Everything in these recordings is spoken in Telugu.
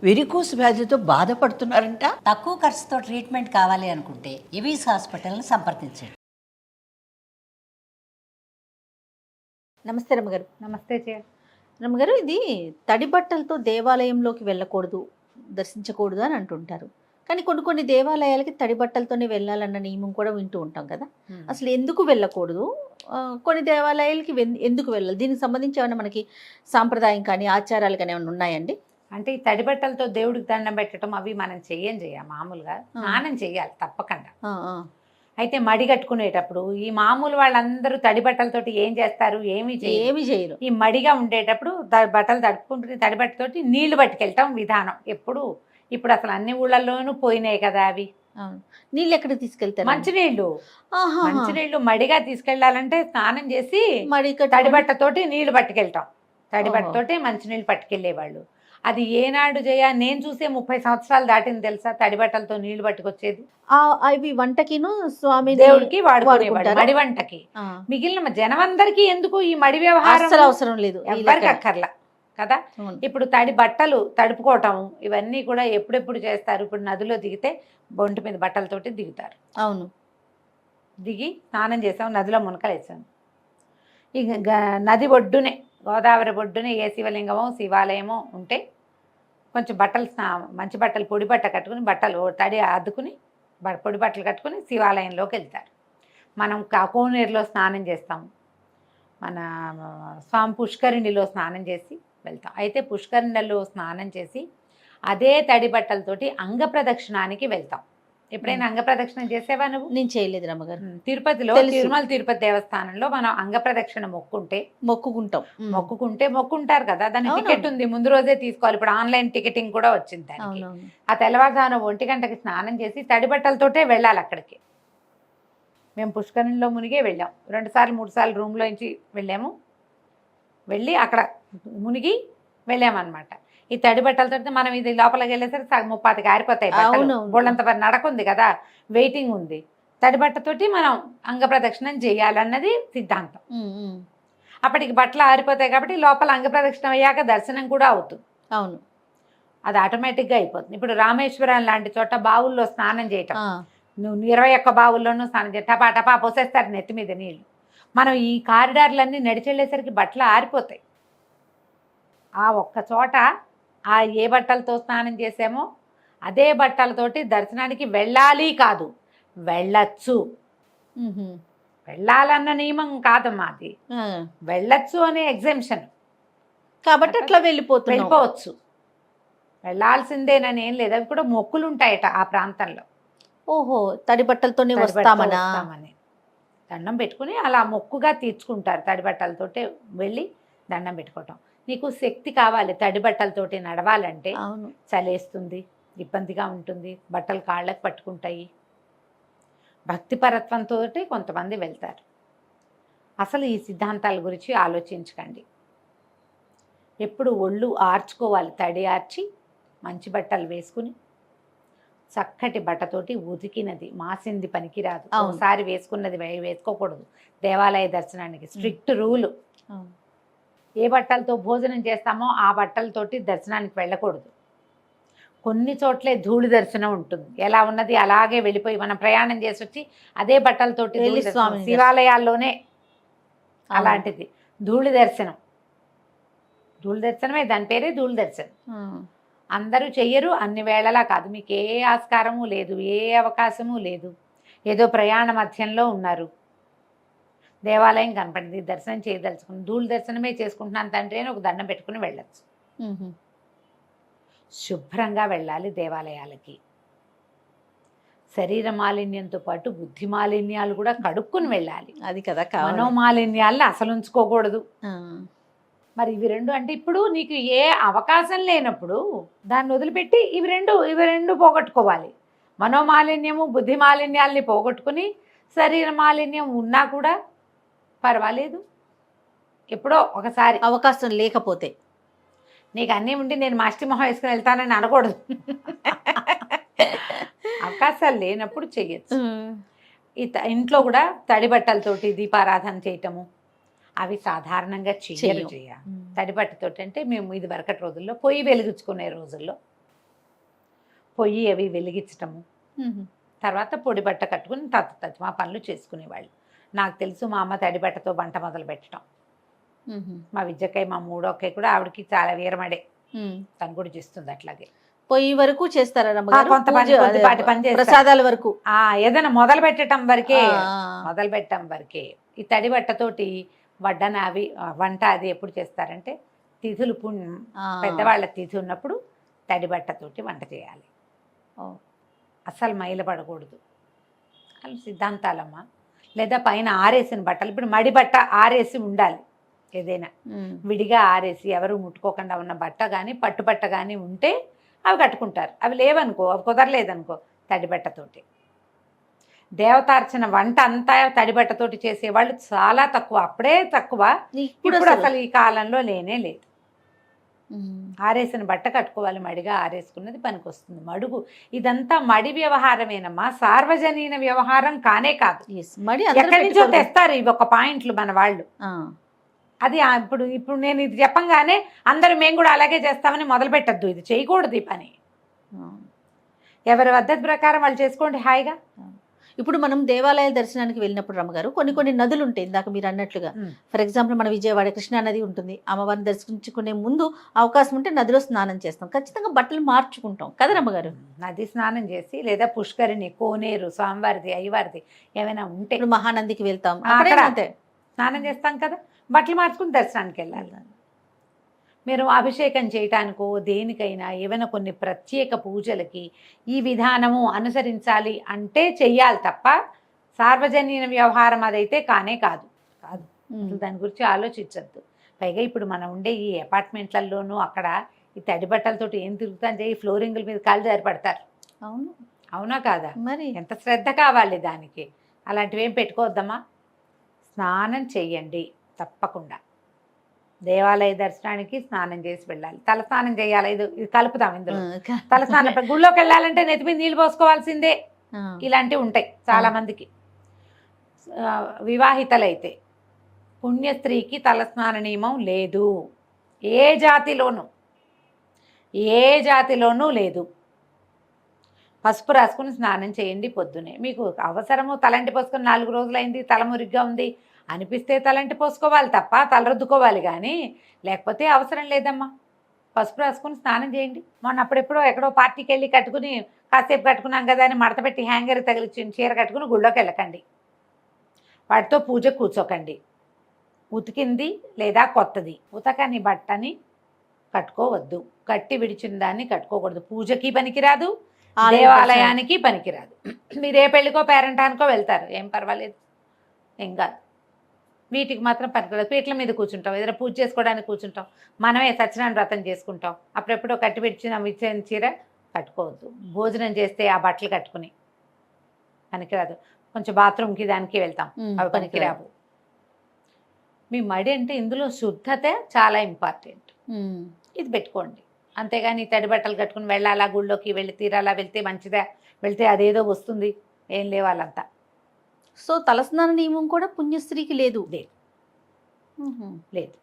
వెరికోస్ వ్యాధితో బాధపడుతున్నారంట. తక్కువ ఖర్చుతో ట్రీట్మెంట్ కావాలి అనుకుంటే ఎవిస్ హాస్పిటల్ని సంప్రదించండి. నమస్తే రమ్మగారు. నమస్తే చే రమ్మగారు, ఇది తడి బట్టలతో దేవాలయంలోకి వెళ్ళకూడదు, దర్శించకూడదు అని అంటుంటారు. కానీ కొన్ని దేవాలయాలకి తడి బట్టలతోనే వెళ్ళాలన్న నియమం కూడా వింటూ ఉంటాం కదా. అసలు ఎందుకు వెళ్ళకూడదు, కొన్ని దేవాలయాలకి ఎందుకు వెళ్ళాలి, దీనికి సంబంధించి ఏమైనా మనకి సాంప్రదాయం కానీ ఆచారాలు కానీ ఏమైనా ఉన్నాయండి? అంటే ఈ తడి బట్టలతో దేవుడికి దండం పెట్టడం అవి మనం చెయ్యం మామూలుగా స్నానం చెయ్యాలి తప్పకుండా. అయితే మడి కట్టుకునేటప్పుడు ఈ మామూలు వాళ్ళందరూ తడి బట్టలతోటి ఏం చేస్తారు, ఏమీ చేయరు. ఈ మడిగా ఉండేటప్పుడు బట్టలు తడుపుకుంటున్న తడి బట్టతోటి నీళ్లు పట్టుకెళ్ళటం విధానం. ఇప్పుడు అసలు అన్ని ఊళ్ళల్లోనూ పోయినాయి కదా అవి. నీళ్ళు ఎక్కడికి తీసుకెళ్తారు? మంచినీళ్ళు మడిగా తీసుకెళ్లాలంటే స్నానం చేసి తడి బట్టతోటి నీళ్లు పట్టుకెళ్ళటం. తడి బట్టతోటి మంచినీళ్ళు పట్టుకెళ్లేవాళ్ళు. అది ఏనాడు నేను చూసే 30 సంవత్సరాలు దాటింది తెలుసా తడి బట్టలతో నీళ్లు పట్టుకొచ్చేది. అవి వంటకిను స్వామి దేవుడికి వాడుకునేవాడు, మడి వంటకి. మిగిలిన జనమందరికీ ఎందుకు ఈ మడి వ్యవహారం అవసరం లేదు, ఎవరికి అక్కర్లా కదా. ఇప్పుడు తడి బట్టలు తడుపుకోవటం ఇవన్నీ కూడా ఎప్పుడెప్పుడు చేస్తారు. ఇప్పుడు నదిలో దిగితే బొంటి మీద బట్టలతోటి దిగుతారు. అవును, దిగి స్నానం చేసాం, నదిలో మునకలేసాం. ఇక నది ఒడ్డునే, గోదావరి ఒడ్డునే ఏ శివలింగమో శివాలయమో ఉంటే కొంచెం బట్టలు మంచి బట్టలు పొడి బట్ట కట్టుకుని బట్టలు తడి అద్దుకుని పొడి బట్టలు కట్టుకుని శివాలయంలోకి వెళ్తారు. మనం కోనేరులో స్నానం చేస్తాము, మన స్వామి పుష్కరిణిలో స్నానం చేసి వెళ్తాం. అయితే పుష్కరిణిలో స్నానం చేసి అదే తడి బట్టలతోటి అంగ ప్రదక్షిణానికి వెళ్తాం. ఎప్పుడైనా అంగ ప్రదక్షిణ చేసేవా నువ్వు? నేను చేయలేదు రమ్మగారు. తిరుపతిలో తిరుమల తిరుపతి దేవస్థానంలో మనం అంగ ప్రదక్షిణ మొక్కుంటారు కదా. దాని టికెట్ ఉంది, ముందు రోజే తీసుకోవాలి. ఇప్పుడు ఆన్లైన్ టికెటింగ్ కూడా వచ్చింది దానికి. ఆ తెల్లవారుజామున 1 గంటకి స్నానం చేసి తడి బట్టలతోటే వెళ్ళాలి అక్కడికి. మేము పుష్కరిణిలో మునిగే వెళ్ళాం. 2 సార్లు 3 సార్లు రూమ్లో నుంచి వెళ్ళి అక్కడ మునిగి వెళ్ళామన్నమాట. ఈ తడి బట్టలతో మనం ఇది లోపలికి వెళ్ళేసరికి 30 ఆరిపోతాయి. బోళ్ళంత నడకుంది కదా, వెయిటింగ్ ఉంది. తడి బట్టతోటి మనం అంగ ప్రదక్షిణం చేయాలన్నది సిద్ధాంతం. అప్పటికి బట్టలు ఆరిపోతాయి కాబట్టి లోపల అంగ ప్రదక్షిణం అయ్యాక దర్శనం కూడా అవుతుంది. అవును, అది ఆటోమేటిక్గా అయిపోతుంది. ఇప్పుడు రామేశ్వరం లాంటి చోట బావుల్లో స్నానం చేయటం, నువ్వు 21 బావుల్లోనూ స్నానం చేయ టపా పోసేస్తారు నెత్తి మీద నీళ్ళు. మనం ఈ కారిడార్లన్నీ నడిచెళ్ళేసరికి బట్టలు ఆరిపోతాయి. ఆ ఒక్క చోట ఏ బట్టలతో స్నానం చేసామో అదే బట్టలతోటి దర్శనానికి వెళ్ళాలి కాదు, వెళ్ళచ్చు. వెళ్ళాలన్న నియమం కాదమ్మా అది, వెళ్ళచ్చు అనే ఎగ్జామ్షన్ కాబట్టి అట్లా వెళ్ళిపోవచ్చు. వెళ్ళాల్సిందేనని ఏం లేదు. అవి కూడా మొక్కులు ఉంటాయట ఆ ప్రాంతంలో. ఓహో, తడి బట్టలతోనే వస్తామని దండం పెట్టుకుని అలా మొక్కుగా తీర్చుకుంటారు. తడి బట్టలతోటే వెళ్ళి దండం పెట్టుకోవటం. నీకు శక్తి కావాలి తడి బట్టలతోటి నడవాలంటే. చలేస్తుంది, ఇబ్బందిగా ఉంటుంది, బట్టలు కాళ్ళకు పట్టుకుంటాయి. భక్తిపరత్వంతో కొంతమంది వెళ్తారు. అసలు ఈ సిద్ధాంతాల గురించి ఆలోచించకండి. ఎప్పుడు ఒళ్ళు ఆర్చుకోవాలి, తడి ఆర్చి మంచి బట్టలు వేసుకుని చక్కటి బట్టతోటి ఉతికినది మాసింది పనికిరాదు. ఒకసారి వేసుకున్నది వేసుకోకూడదు. దేవాలయ దర్శనానికి స్ట్రిక్ట్ రూలు. ఏ బట్టలతో భోజనం చేస్తామో ఆ బట్టలతోటి దర్శనానికి వెళ్ళకూడదు. కొన్ని చోట్లే ధూళి దర్శనం ఉంటుంది. ఎలా ఉన్నది అలాగే వెళ్ళిపోయి మనం ప్రయాణం చేసి వచ్చి అదే బట్టలతోటి శివాలయాల్లోనే అలాంటిది ధూళి దర్శనం. ధూళి దర్శనమే, దాని పేరే ధూళి దర్శనం. అందరూ చెయ్యరు, అన్ని వేళలా కాదు. మీకు ఏ ఆస్కారము లేదు, ఏ అవకాశము లేదు. ఏదో ప్రయాణ మధ్యంలో ఉన్నారు, దేవాలయం కనపడింది, దర్శనం చేయదలుచుకుని ధూళి దర్శనమే చేసుకుంటున్నాను తండ్రి అని ఒక దండం పెట్టుకుని వెళ్ళచ్చు. శుభ్రంగా వెళ్ళాలి దేవాలయాలకి. శరీర మాలిన్యంతో పాటు బుద్ధి మాలిన్యాలు కూడా కడుక్కుని వెళ్ళాలి. అది కదా, మనోమాలిన్యాలను అసలు ఉంచుకోకూడదు. మరి ఇవి రెండు అంటే ఇప్పుడు నీకు ఏ అవకాశం లేనప్పుడు దాన్ని వదిలిపెట్టి ఇవి రెండు పోగొట్టుకోవాలి. మనోమాలిన్యము బుద్ధి మాలిన్యాలని పోగొట్టుకుని శరీర మాలిన్యం ఉన్నా కూడా పర్వాలేదు. ఎప్పుడో ఒకసారి అవకాశం లేకపోతే, నీకు అన్నీ ఉండి నేను మాస్టి మొహం వేసుకుని వెళ్తానని అనకూడదు. అవకాశాలు లేనప్పుడు చెయ్యొచ్చు. ఇంట్లో కూడా తడి బట్టలతోటి దీపారాధన చేయటము అవి సాధారణంగా చెయ్యరు. తడి బట్టతోటి అంటే మేము ఇది వరకటి రోజుల్లో పొయ్యి వెలిగించుకునే రోజుల్లో పొయ్యి అవి వెలిగించటము, మ్మ్. తర్వాత పొడి బట్ట కట్టుకుని మా పనులు చేసుకునేవాళ్ళు. నాకు తెలుసు మా అమ్మ తడి బట్టతో వంట మొదలు పెట్టడం. మ్మ్. మా విద్యకై మా మూడో అక్కయ్య కూడా ఆవిడకి చాలా వీరమడే, మ్మ్. తను కూడా చేస్తుంది అట్లాగే. పొయ్యి వరకు చేస్తారా రమ్మగారు? కొంత పని, పూజ, కొద్దిపాటి అదే, పని చేస్తారు. ప్రసాదాల వరకు ఏదైనా మొదలు పెట్టడం వరకే, ఆ. మొదలు పెట్టడం వరకే. ఈ తడి బట్టతోటి వడ్డన అవి వంట అది ఎప్పుడు చేస్తారంటే తిథులు ఆ. పెద్దవాళ్ళ తిథి ఉన్నప్పుడు తడి బట్టతోటి వంట చేయాలి. ఓ. అస్సలు మైలపడకూడదు అలా సిద్ధాంతాలమ్మా. లేదా పైన ఆరేసిన బట్టలు, ఇప్పుడు మడి బట్ట ఆరేసి ఉండాలి. ఏదైనా మ్మ్. విడిగా ఆరేసి ఎవరు ముట్టుకోకుండా ఉన్న బట్ట కానీ పట్టుబట్ట కానీ ఉంటే అవి కట్టుకుంటారు. అవి లేవనుకో, అవి కుదరలేదనుకో, తడిబట్టతోటి. దేవతార్చన వంట అంతా తడిబట్టతోటి చేసేవాళ్ళు చాలా తక్కువ, అప్పుడే తక్కువ. ఇప్పుడు అసలు ఈ కాలంలో లేనే లేదు. మ్మ్. ఆరేసిన బట్ట కట్టుకోవాలి, మడిగా ఆరేసుకున్నది పనికి వస్తుంది. మడుగు ఇదంతా మడి వ్యవహారమేనమ్మా, సార్వజనీన వ్యవహారం కానే కాదు. Yes. మడి అందరూ ఎక్కడి నుంచో పెట్టుకోరు. తెస్తారు ఇవి ఒక పాయింట్లు మన వాళ్ళు. ఆ. అది ఇప్పుడు నేను ఇది చెప్పంగానే అందరూ మేము కూడా అలాగే చేస్తామని మొదలు పెట్టద్దు. ఇది చేయకూడదు ఈ పని. ఆ. ఎవరి పద్ధతి ప్రకారం వాళ్ళు చేసుకోండి హాయిగా. ఇప్పుడు మనం దేవాలయాల దర్శనానికి వెళ్ళినప్పుడు రమ్మగారు కొన్ని నదులు ఉంటాయి ఇందాక మీరు అన్నట్లుగా. మ్. ఫర్ ఎగ్జాంపుల్ మన విజయవాడ కృష్ణా నది ఉంటుంది. అమ్మవారిని దర్శించుకునే ముందు అవకాశం ఉంటే నదిలో స్నానం చేస్తాం, ఖచ్చితంగా బట్టలు మార్చుకుంటాం కదా రమ్మగారు? నది స్నానం చేసి లేదా పుష్కరిణి, కోనేరు, స్వామివారిది, అయ్యవారిది ఏమైనా ఉంటే ఇప్పుడు మహానందికి వెళ్తాం, అక్కడ అక్కడే అంతే. స్నానం చేస్తాం కదా, బట్టలు మార్చుకుని దర్శనానికి వెళ్ళాలి. మీరు అభిషేకం చేయటానికో దేనికైనా ఏమైనా కొన్ని ప్రత్యేక పూజలకి ఈ విధానము అనుసరించాలి అంటే చెయ్యాలి తప్ప సార్వజనీన వ్యవహారం అదైతే కానే కాదు. అసలు దాని గురించి ఆలోచించద్దు. పైగా ఇప్పుడు మనం ఉండే ఈ అపార్ట్మెంట్లలోనూ అక్కడ ఈ తడి బట్టలతోటి ఏం తిరుగుతాను చేయి, ఫ్లోరింగుల మీద కాళ్ళు జారిపడతారు. అవును, అవునా కాదా? మరి ఎంత శ్రద్ధ కావాలి దానికి. అలాంటివి ఏం పెట్టుకోవద్దమ్మా. స్నానం చెయ్యండి తప్పకుండా. దేవాలయ దర్శనానికి స్నానం చేసి వెళ్ళాలి, తలస్నానం చేయాలి. ఇది కలుపుతాం ఇందులో. తలస్నానం గుళ్ళోకి వెళ్ళాలంటే నెత్తి మీద నీళ్ళు పోసుకోవాల్సిందే. ఇలాంటివి ఉంటాయి చాలా మందికి. వివాహితలైతే పుణ్యస్త్రీకి తలస్నాన నియమం లేదు, ఏ జాతిలోనూ లేదు. పసుపు రాసుకుని స్నానం చేయండి పొద్దునే. మీకు అవసరము తలంటి పోసుకొని 4 రోజులైంది తల మురిగ్గా ఉంది అనిపిస్తే తలంటి పోసుకోవాలి తప్ప తలరుద్దుకోవాలి కానీ, లేకపోతే అవసరం లేదమ్మా. పసుపు రాసుకుని స్నానం చేయండి. మొన్న అప్పుడెప్పుడో ఎక్కడో పార్టీకి వెళ్ళి కట్టుకుని కాసేపు కట్టుకున్నాం కదా అని మడత పెట్టి హ్యాంగర్ తగిలిచ్చిన చీర కట్టుకుని గుళ్ళోకి వెళ్ళకండి. వాటితో పూజ కూర్చోకండి. ఉతికింది లేదా కొత్తది ఉతకని బట్టని కట్టుకోవద్దు, కట్టి విడిచిన దాన్ని కట్టుకోకూడదు. పూజకి పనికిరాదు, దేవాలయానికి పనికిరాదు. మీరు ఏ పెళ్ళికో పేరెంటానికో వెళ్తారు, ఏం పర్వాలేదు, ఏం కాదు. వీటికి మాత్రం పనికిరాదు. పీటల మీద కూర్చుంటాం, ఏదైనా పూజ చేసుకోవడానికి కూర్చుంటాం, మనమే సత్యనారాయణ వ్రతం చేసుకుంటాం, అప్పుడెప్పుడో కట్టి విడిచిన చీర కట్టుకోవద్దు. భోజనం చేస్తే ఆ బట్టలు కట్టుకుని పనికిరాదు. కొంచెం బాత్రూమ్కి దానికి వెళ్తాం, అవి పనికిరావు. మీ మడి అంటే ఇందులో శుద్ధత చాలా ఇంపార్టెంట్, ఇది పెట్టుకోండి. అంతేగాని తడి బట్టలు కట్టుకుని వెళ్ళాలా, గుళ్ళోకి వెళ్ళి తీరాలా, వెళ్తే మంచిదా, వెళ్తే అదేదో వస్తుంది, ఏం లేవాలంతా. సో తలస్నాన నియమం కూడా పుణ్యస్త్రీకి లేదు. లేదు.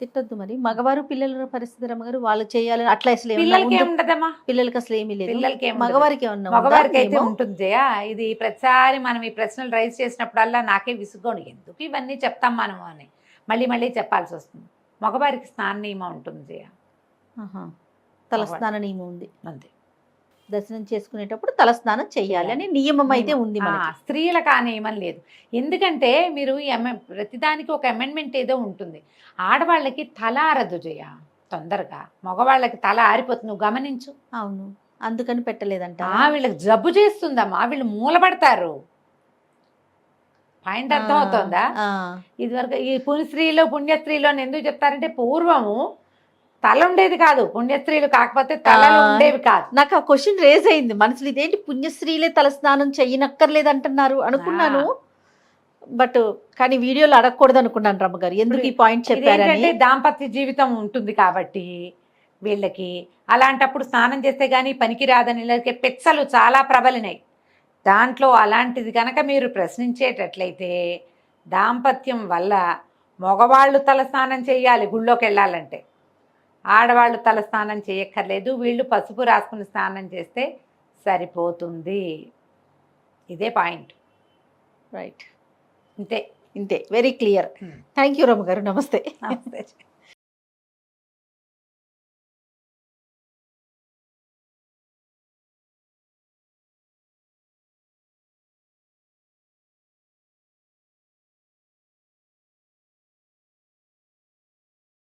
తిట్టద్దు మరి. మగవారు పిల్లల పరిస్థితి రమ్మగారు, వాళ్ళు చేయాలని అట్లా అసలు పిల్లలకి ఏముండదమ్మా, పిల్లలకి అసలు ఏమీ లేదు. పిల్లలకి మగవారికి ఏమన్నా? మగవారికి అయితే ఉంటుంది. ఇది ప్రతిసారి మనం ఈ ప్రశ్నలు రైజ్ చేసినప్పుడల్లా నాకే విసుగోండి, ఎందుకు ఇవన్నీ చెప్తాం మనము అని మళ్ళీ చెప్పాల్సి వస్తుంది. మగవారికి స్నాన నియమం ఉంటుంది జయ. తలస్నాన నియమం ఉంది అంతే. దర్శనం చేసుకునేటప్పుడు తలస్నానం చెయ్యాలి అని నియమం అయితే ఉంది. స్త్రీలకు ఆ నియమం లేదు. ఎందుకంటే మీరు ప్రతిదానికి ఒక అమెండ్మెంట్ ఏదో ఉంటుంది. ఆడవాళ్ళకి తల ఆరదు జయ తొందరగా, మగవాళ్ళకి తల ఆరిపోతుంది, నువ్వు గమనించు. అవును, అందుకని పెట్టలేదంట. వీళ్ళకి జబ్బు చేస్తుందమ్మా, వీళ్ళు మూలపడతారు. పాయింట్ అర్థం అవుతుందా? ఇదివరకు ఈ పుణ్యస్త్రీలో ఎందుకు చెప్తారంటే, పూర్వము తల ఉండేది కాదు, పుణ్యస్త్రీలు కాకపోతే తలలు ఉండేవి కాదు. నాకు ఆ క్వశ్చన్ రేజ్ అయింది మనసులో, ఇదేంటి పుణ్యస్త్రీలే తలస్నానం చెయ్యనక్కర్లేదు అంటున్నారు అనుకున్నాను. బట్ కానీ వీడియోలో అడగకూడదు అనుకున్నాను రమ్మగారు, ఎందుకు ఈ పాయింట్ చెప్పారంటే దాంపత్య జీవితం ఉంటుంది కాబట్టి వీళ్ళకి. అలాంటప్పుడు స్నానం చేస్తే గానీ పనికి రాదని పెచ్చలు చాలా ప్రబలినాయి. దాంట్లో అలాంటిది కనుక మీరు ప్రశ్నించేటట్లయితే, దాంపత్యం వల్ల మగవాళ్ళు తల స్నానం చేయాలి గుళ్ళోకి వెళ్ళాలంటే, ఆడవాళ్ళు తల స్నానం చేయక్కర్లేదు, వీళ్ళు పసుపు రాసుకుని స్నానం చేస్తే సరిపోతుంది. ఇదే పాయింట్. రైట్, ఇంతే. ఇంతే, వెరీ క్లియర్. థ్యాంక్ యూ రమ్మ గారు, నమస్తే. నమస్తే.